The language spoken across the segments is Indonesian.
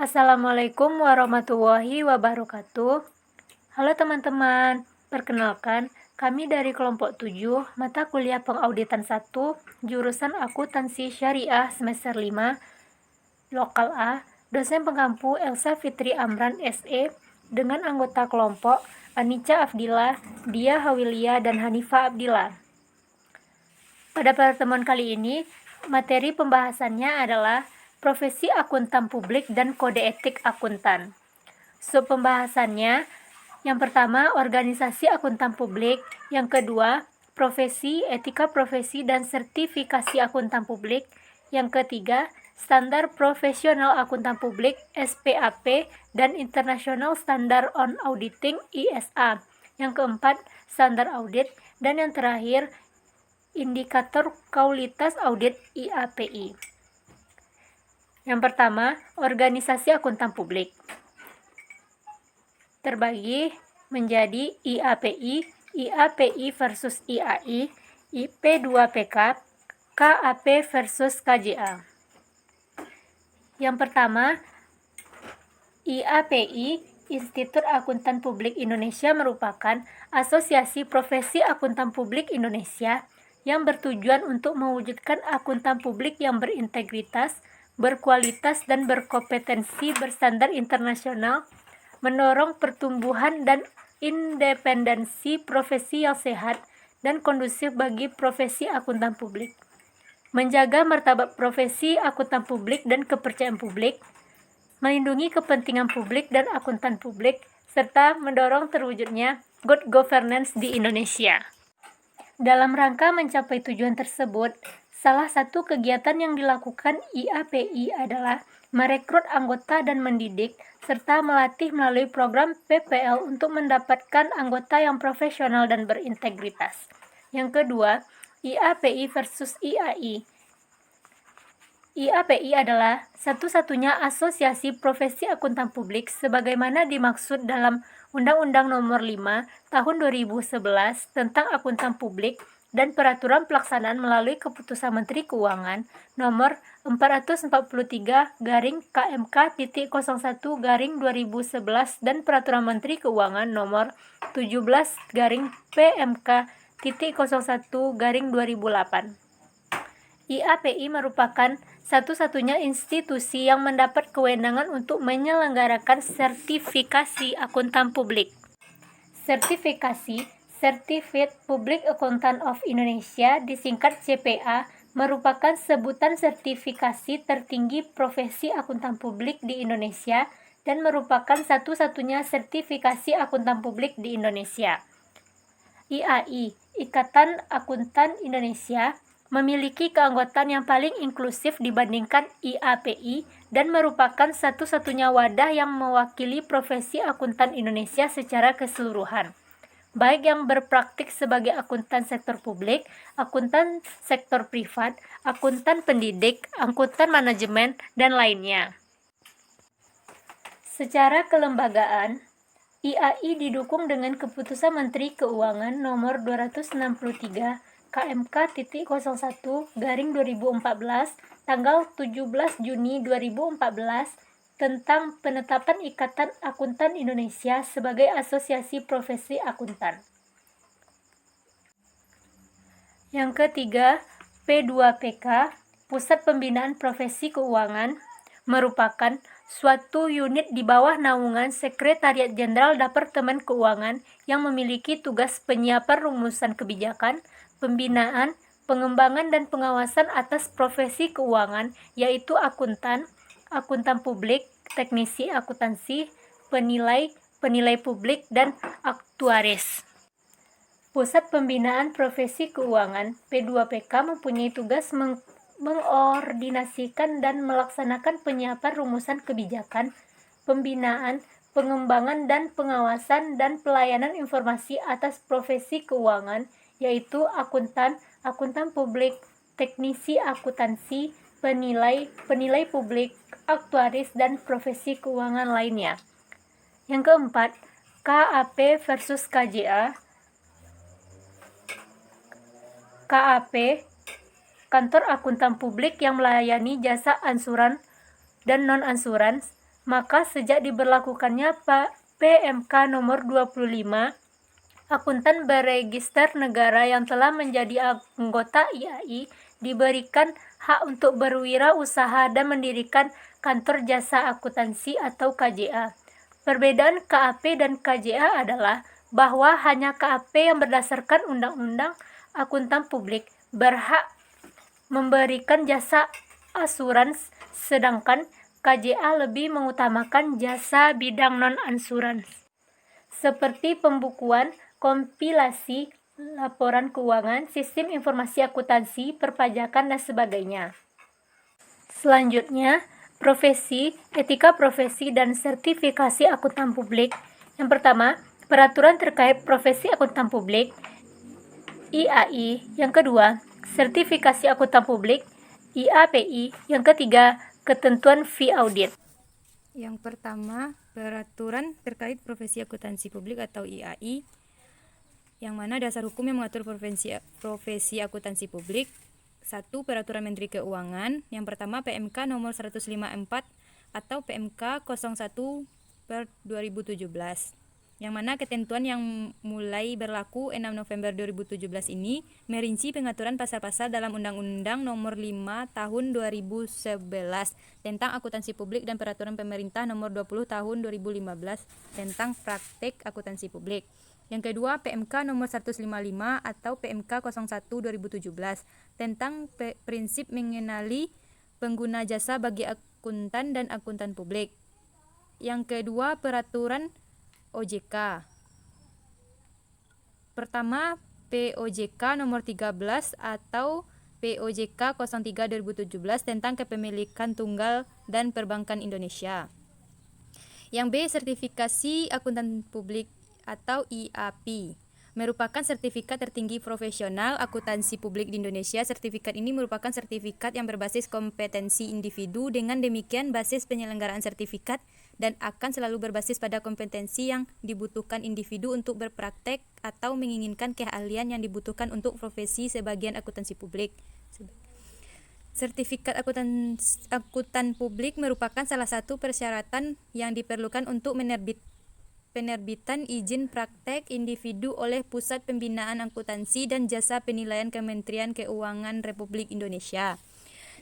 Assalamualaikum warahmatullahi wabarakatuh. Halo teman-teman, perkenalkan kami dari kelompok 7, mata kuliah pengauditan 1, jurusan akuntansi syariah semester 5, lokal A, dosen pengampu Elsa Fitri Amran SE, dengan anggota kelompok Anica Afdillah, Dia Hawilia, dan Hanifa Abdillah. Pada pertemuan kali ini, materi pembahasannya adalah profesi akuntan publik dan kode etik akuntan. Sub pembahasannya, yang pertama, organisasi akuntan publik, yang kedua, profesi, etika profesi, dan sertifikasi akuntan publik, yang ketiga, standar profesional akuntan publik SPAP dan International Standard on Auditing ISA, yang keempat, standar audit, dan yang terakhir, indikator kualitas audit IAPI. Yang pertama, organisasi akuntan publik terbagi menjadi IAPI, IAPI versus IAI, IP2PK, KAP versus KJA. Yang pertama, IAPI, Institut Akuntan Publik Indonesia, merupakan asosiasi profesi akuntan publik Indonesia yang bertujuan untuk mewujudkan akuntan publik yang berintegritas, berkualitas, dan berkompetensi berstandar internasional, mendorong pertumbuhan dan independensi profesi yang sehat dan kondusif bagi profesi akuntan publik, menjaga martabat profesi akuntan publik dan kepercayaan publik, melindungi kepentingan publik dan akuntan publik, serta mendorong terwujudnya good governance di Indonesia. Dalam rangka mencapai tujuan tersebut, salah satu kegiatan yang dilakukan IAPI adalah merekrut anggota dan mendidik, serta melatih melalui program PPL untuk mendapatkan anggota yang profesional dan berintegritas. Yang kedua, IAPI versus IAI. IAPI adalah satu-satunya asosiasi profesi akuntan publik sebagaimana dimaksud dalam Undang-Undang Nomor 5 Tahun 2011 tentang Akuntan Publik dan Peraturan Pelaksanaan melalui Keputusan Menteri Keuangan Nomor 441-KMK.01-2011 dan Peraturan Menteri Keuangan Nomor 17-PMK.01-2008. IAPI merupakan satu-satunya institusi yang mendapat kewenangan untuk menyelenggarakan sertifikasi akuntan publik. Sertifikasi Certified Public Accountant of Indonesia, disingkat CPA, merupakan sebutan sertifikasi tertinggi profesi akuntan publik di Indonesia dan merupakan satu-satunya sertifikasi akuntan publik di Indonesia. IAI, Ikatan Akuntan Indonesia, memiliki keanggotaan yang paling inklusif dibandingkan IAPI dan merupakan satu-satunya wadah yang mewakili profesi akuntan Indonesia secara keseluruhan, baik yang berpraktik sebagai akuntan sektor publik, akuntan sektor privat, akuntan pendidik, akuntan manajemen, dan lainnya. Secara kelembagaan, IAI didukung dengan Keputusan Menteri Keuangan Nomor 263 KMK.01/2014 tanggal 17 Juni 2014 tentang penetapan Ikatan Akuntan Indonesia sebagai asosiasi profesi akuntan. Yang ketiga, P2PK, Pusat Pembinaan Profesi Keuangan, merupakan suatu unit di bawah naungan Sekretariat Jenderal Departemen Keuangan yang memiliki tugas penyiapan rumusan kebijakan, pembinaan, pengembangan, dan pengawasan atas profesi keuangan, yaitu akuntan, akuntan publik, teknisi akuntansi, penilai, penilai publik, dan aktuaris. Pusat Pembinaan Profesi Keuangan P2PK mempunyai tugas mengordinasikan dan melaksanakan penyiapan rumusan kebijakan, pembinaan, pengembangan, dan pengawasan dan pelayanan informasi atas profesi keuangan, yaitu akuntan, akuntan publik, teknisi akuntansi, penilai, penilai publik, aktuaris, dan profesi keuangan lainnya. Yang keempat, KAP versus KJA. KAP, Kantor Akuntan Publik yang melayani jasa ansuran dan non-ansuran, Maka sejak diberlakukannya PMK nomor 25, akuntan berregister negara yang telah menjadi anggota IAI diberikan hak untuk berwirausaha dan mendirikan kantor jasa akuntansi atau KJA. Perbedaan KAP dan KJA adalah bahwa hanya KAP yang berdasarkan Undang-Undang Akuntan Publik berhak memberikan jasa asurans, sedangkan KJA lebih mengutamakan jasa bidang non-ansurans, seperti pembukuan, kompilasi, laporan keuangan, sistem informasi akuntansi, perpajakan, dan sebagainya. Selanjutnya, profesi, etika profesi, dan sertifikasi akuntan publik. Yang pertama, peraturan terkait profesi akuntan publik, IAI. Yang kedua, sertifikasi akuntan publik, IAPI. Yang ketiga, ketentuan fee audit. Yang pertama, peraturan terkait profesi akuntansi publik atau IAI, yang mana dasar hukum yang mengatur profesi akuntansi publik. 1. Peraturan Menteri Keuangan. Yang pertama, PMK nomor 154 atau PMK 01/2017. Yang mana ketentuan yang mulai berlaku 6 November 2017 ini merinci pengaturan pasal-pasal dalam Undang-Undang Nomor 5 Tahun 2011 tentang akuntansi publik dan Peraturan Pemerintah Nomor 20 Tahun 2015 tentang praktek akuntansi publik. Yang kedua, PMK Nomor 155 atau PMK 01/2017 tentang prinsip mengenali pengguna jasa bagi akuntan dan akuntan publik. Yang kedua, Peraturan OJK. Pertama, POJK nomor 13 atau POJK 03/2017 tentang kepemilikan tunggal dan perbankan Indonesia. Yang B, sertifikasi akuntan publik atau IAP. Merupakan sertifikat tertinggi profesional akuntansi publik di Indonesia. Sertifikat ini merupakan sertifikat yang berbasis kompetensi individu. Dengan demikian, basis penyelenggaraan sertifikat dan akan selalu berbasis pada kompetensi yang dibutuhkan individu untuk berpraktek atau menginginkan keahlian yang dibutuhkan untuk profesi sebagian akuntansi publik. Sertifikat akuntan publik merupakan salah satu persyaratan yang diperlukan untuk penerbitan izin praktek individu oleh Pusat Pembinaan Akuntansi dan Jasa Penilaian Kementerian Keuangan Republik Indonesia.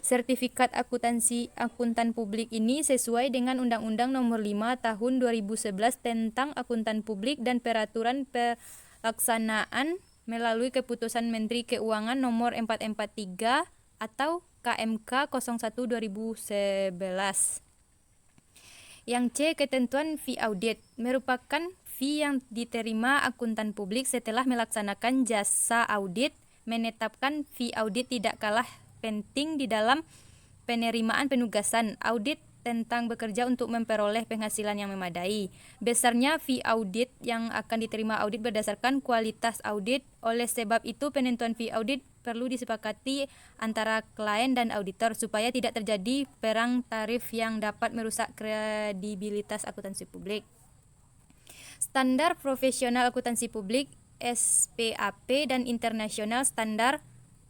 Sertifikat akuntan publik ini sesuai dengan Undang-Undang Nomor 5 Tahun 2011 tentang akuntan publik dan peraturan pelaksanaan melalui Keputusan Menteri Keuangan Nomor 443 atau KMK 01/2011. Yang C, ketentuan fee audit. Merupakan fee yang diterima akuntan publik setelah melaksanakan jasa audit. Menetapkan fee audit tidak kalah penting di dalam penerimaan penugasan audit tentang bekerja untuk memperoleh penghasilan yang memadai. Besarnya fee audit yang akan diterima audit berdasarkan kualitas audit. Oleh sebab itu, penentuan fee audit perlu disepakati antara klien dan auditor supaya tidak terjadi perang tarif yang dapat merusak kredibilitas akuntansi publik. Standar Profesional Akuntansi Publik (SPAP) dan International Standard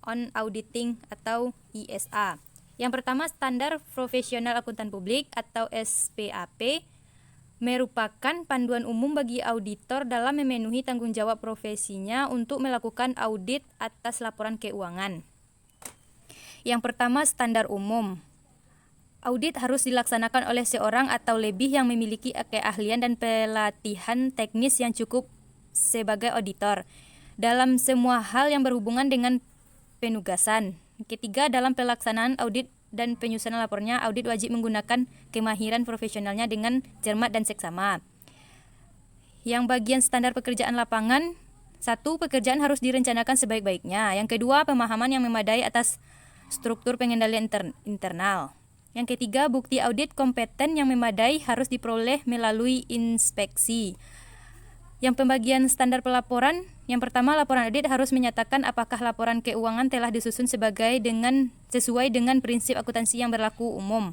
on Auditing atau ISA. Yang pertama, Standar Profesional Akuntan Publik atau SPAP merupakan panduan umum bagi auditor dalam memenuhi tanggung jawab profesinya untuk melakukan audit atas laporan keuangan. Yang pertama, standar umum. Audit harus dilaksanakan oleh seorang atau lebih yang memiliki keahlian dan pelatihan teknis yang cukup sebagai auditor dalam semua hal yang berhubungan dengan penugasan. Ketiga, dalam pelaksanaan audit dan penyusunan laporannya, audit wajib menggunakan kemahiran profesionalnya dengan cermat dan seksama. Yang bagian standar pekerjaan lapangan, 1. Pekerjaan harus direncanakan sebaik-baiknya. Yang kedua, pemahaman yang memadai atas struktur pengendalian internal. Yang ketiga, bukti audit kompeten yang memadai harus diperoleh melalui inspeksi. Yang pembagian standar pelaporan, yang pertama, laporan audit harus menyatakan apakah laporan keuangan telah disusun sesuai dengan prinsip akuntansi yang berlaku umum.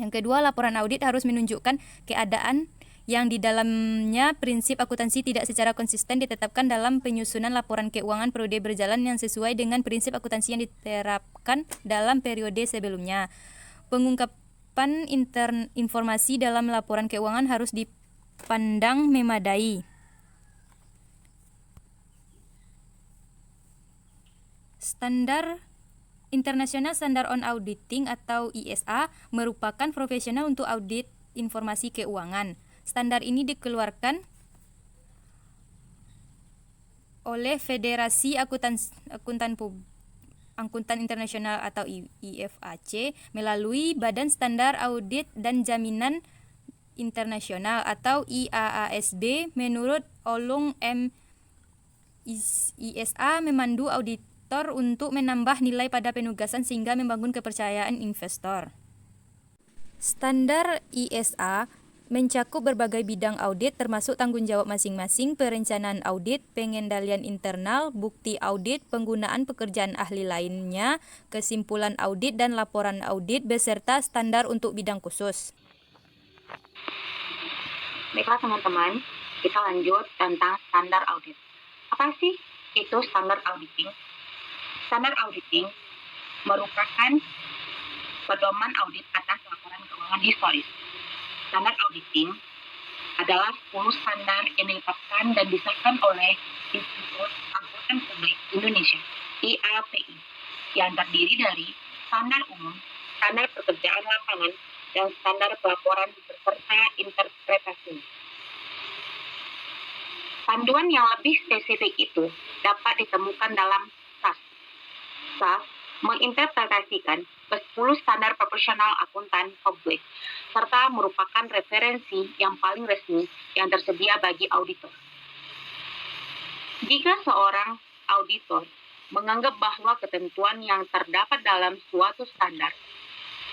Yang kedua, laporan audit harus menunjukkan keadaan yang di dalamnya prinsip akuntansi tidak secara konsisten ditetapkan dalam penyusunan laporan keuangan periode berjalan yang sesuai dengan prinsip akuntansi yang diterapkan dalam periode sebelumnya. penerapan informasi dalam laporan keuangan harus dipandang memadai. Standar International Standard on Auditing atau ISA merupakan profesional untuk audit informasi keuangan. Standar ini dikeluarkan oleh Federasi Akuntan Internasional atau IFAC melalui Badan Standar Audit dan Jaminan Internasional atau IAASB. Menurut Olung M. ISA memandu auditor untuk menambah nilai pada penugasan sehingga membangun kepercayaan investor. Standar ISA mencakup berbagai bidang audit termasuk tanggung jawab masing-masing, perencanaan audit, pengendalian internal, bukti audit, penggunaan pekerjaan ahli lainnya, kesimpulan audit dan laporan audit beserta standar untuk bidang khusus. Baiklah teman-teman, kita lanjut tentang standar audit. Apa sih itu standar auditing? Standar auditing merupakan pedoman audit atas laporan keuangan historis. Standar auditing adalah 10 standar yang ditetapkan dan disahkan oleh Institut Akuntan Publik Indonesia (IAPI) yang terdiri dari standar umum, standar pekerjaan lapangan, dan standar pelaporan beserta interpretasinya. Panduan yang lebih spesifik itu dapat ditemukan dalam SAS. SAS menginterpretasikan ke-10 standar profesional akuntan publik, serta merupakan referensi yang paling resmi yang tersedia bagi auditor. Jika seorang auditor menganggap bahwa ketentuan yang terdapat dalam suatu standar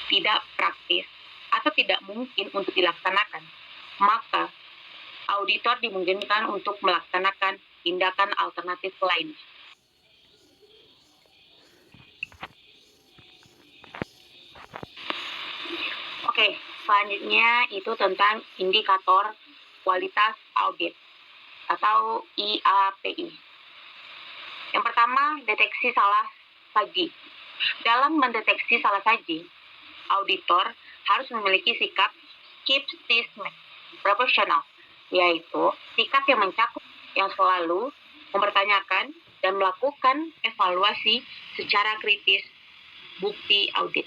tidak praktis atau tidak mungkin untuk dilaksanakan, maka auditor dimungkinkan untuk melaksanakan tindakan alternatif lain. Oke, selanjutnya itu tentang indikator kualitas audit atau IAPI. Yang pertama, deteksi salah saji. Dalam mendeteksi salah saji, auditor harus memiliki sikap skeptisisme profesional, yaitu sikap yang mencakup yang selalu mempertanyakan dan melakukan evaluasi secara kritis bukti audit.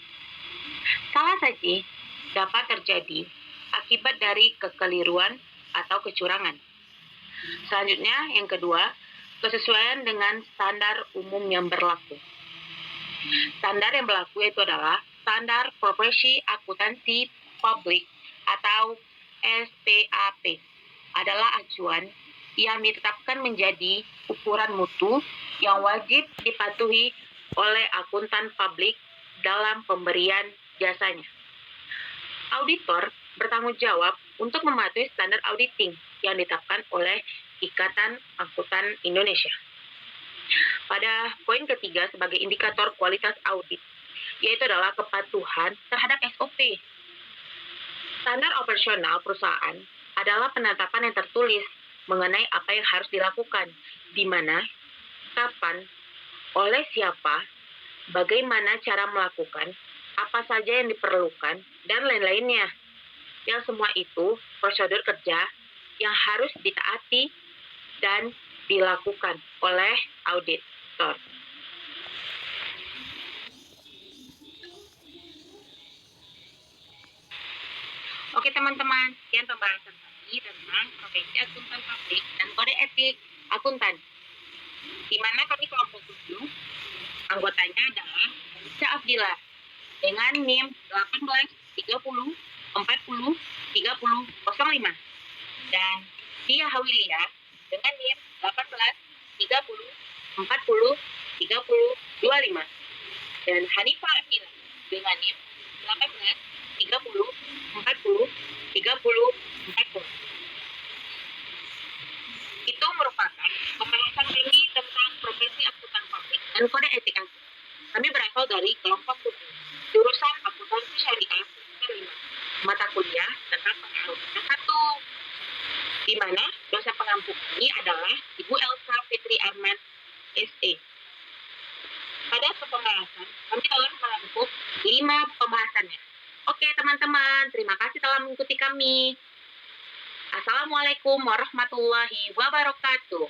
Salah saji dapat terjadi akibat dari kekeliruan atau kecurangan. Selanjutnya, yang kedua, kesesuaian dengan standar umum yang berlaku. Standar yang berlaku itu adalah Standar Profesi Akuntansi Publik atau SPAP, adalah acuan yang ditetapkan menjadi ukuran mutu yang wajib dipatuhi oleh akuntan publik dalam pemberian jasanya. Auditor bertanggung jawab untuk mematuhi standar auditing yang ditetapkan oleh Ikatan Akuntan Indonesia. Pada poin ketiga sebagai indikator kualitas audit, yaitu adalah kepatuhan terhadap SOP. Standar operasional perusahaan adalah penetapan yang tertulis mengenai apa yang harus dilakukan, di mana, kapan, oleh siapa, bagaimana cara melakukan, apa saja yang diperlukan, dan lain-lainnya. Yang semua itu prosedur kerja yang harus ditaati dan dilakukan oleh auditor. Oke teman-teman, sekian pembahasan kami tentang profesi akuntan publik dan kode etik akuntan, di mana kami kelompok 7, anggotanya adalah Aisyah Abdillah dengan NIM 18 30 40 30 05 dan Dia Hawilia dengan NIM 18 30 40 30 25 dan Hanifah Abdillah dengan NIM 18 30 40 30 40. Itu merupakan pembahasan kami tentang profesi akuntan publik dan kode etik akuntan. Kami berasal dari kelompok 7, jurusan akuntansi syariah 5, mata kuliah tentang pengauditan 1, di mana dosen pengampu kami adalah Ibu Elsa Fitri Arman, SE. Pada pembahasan, kami telah merangkum 5 pembahasannya. Oke teman-teman. kami. Assalamualaikum warahmatullahi wabarakatuh.